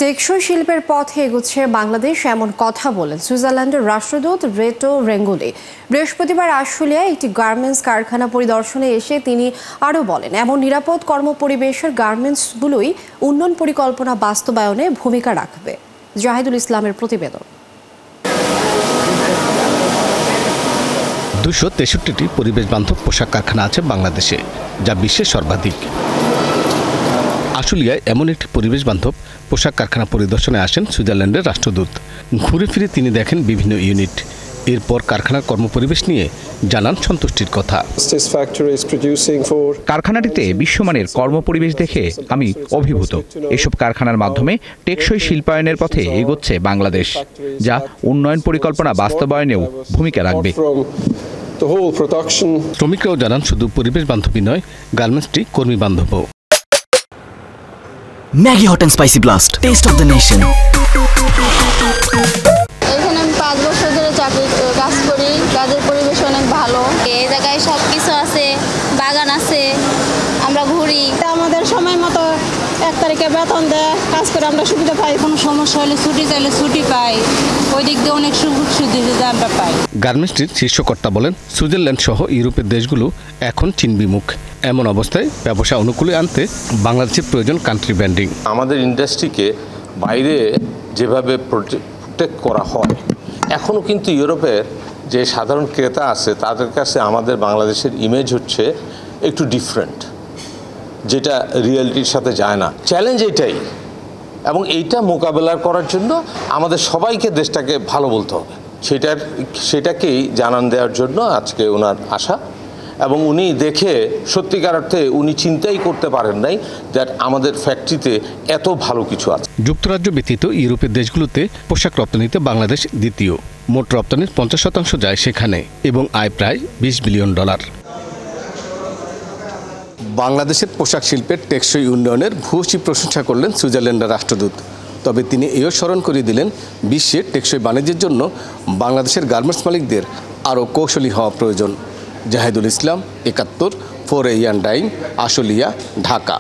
টেকসই শিল্পের পথে এগোচ্ছে বাংলাদেশ, এমন কথা বলেন সুইজারল্যান্ডের রাষ্ট্রদূত রেটো রেঙ্গুলি। বৃহস্পতিবার আশুলিয়ায় একটি গার্মেন্টস কারখানা পরিদর্শনে এসে তিনি আরও বলেন, এমন নিরাপদ কর্মপরিবেশের গার্মেন্টসগুলোই উন্নয়ন পরিকল্পনা বাস্তবায়নে ভূমিকা রাখবে। জাহিদুল ইসলামের প্রতিবেদন। ২৬৩টি পরিবেশ বান্ধব পোশাক কারখানা আছে বাংলাদেশে, যা বিশ্বের সর্বাধিক। আশুলিয়ায় এমন একটি পরিবেশ বান্ধব পোশাক কারখানা পরিদর্শনে আসেন সুইজারল্যান্ডের রাষ্ট্রদূত। ঘুরে ফিরে তিনি দেখেন বিভিন্ন ইউনিট। এরপর কারখানার কর্মপরিবেশ নিয়ে জানান সন্তুষ্টির কথা। কারখানাটিতে বিশ্বমানের কর্মপরিবেশ দেখে আমি অভিভূত। এসব কারখানার মাধ্যমে টেকসই শিল্পায়নের পথে এগোচ্ছে বাংলাদেশ, যা উন্নয়ন পরিকল্পনা বাস্তবায়নেও ভূমিকা রাখবে। শ্রমিকরাও জানান শুধু পরিবেশ বান্ধবই নয়, গার্মেন্টসটি কর্মী বান্ধবও। Maggi hot and spicy blast, taste of the nation. এখানে আমি 5 বছর ধরে কাজ করি। কাজের পরিবেশ অনেক ভালো। এই জায়গায় সব কিছু আছে, বাগান আছে, আমরা ঘুরি। আমাদের সময় মতো 1 তারিখে বেতন দেয়, কাজ করে আমরা সুবিধা পাই। কোনো সমস্যা হলে ছুটি চাইলে ছুটি পাই। ওই দিক দিয়ে অনেক সুবিধা আমরা পাই। গার্মেন্টসটির শীর্ষকর্তা বলেন, সুইজারল্যান্ড সহ ইউরোপের দেশগুলো এখন চীন বিমুখ। এমন অবস্থায় ব্যবসা অনুকূলে আনতে বাংলাদেশের প্রয়োজন কান্ট্রি ব্র্যান্ডিং। আমাদের ইন্ডাস্ট্রিকে বাইরে যেভাবে প্রোটেক্ট করা হয়, এখনও কিন্তু ইউরোপের যে সাধারণ ক্রেতা আছে তাদের কাছে আমাদের বাংলাদেশের ইমেজ হচ্ছে একটু ডিফারেন্ট, যেটা রিয়েলিটির সাথে যায় না। চ্যালেঞ্জ এটাই, এবং এইটা মোকাবেলা করার জন্য আমাদের সবাইকে দেশটাকে ভালো বলতে হবে। সেটাকেই জানান দেওয়ার জন্য আজকে ওনার আশা। এবং উনি দেখে সত্যিকার অর্থে উনি চিন্তাই করতে পারেন নাই যে আমাদের ফ্যাক্টরিতে এত ভালো কিছু আছে। যুক্তরাজ্য ব্যতীত ইউরোপের দেশগুলোতে পোশাক রপ্তানিতে বাংলাদেশ দ্বিতীয়। মোট রপ্তানির 50% যায় সেখানে এবং আয় প্রায় $20 বিলিয়ন। বাংলাদেশের পোশাক শিল্পের টেকসই উন্নয়নের ভূয়সী প্রশংসা করলেন সুইজারল্যান্ডের রাষ্ট্রদূত। তবে তিনি এও স্মরণ করিয়ে দিলেন, বিশ্বের টেকসই বাণিজ্যের জন্য বাংলাদেশের গার্মেন্টস মালিকদের আরও কৌশলী হওয়া প্রয়োজন। জাহিদুল ইসলাম, ৭১, 4 AM টাইম, আশুলিয়া, ঢাকা।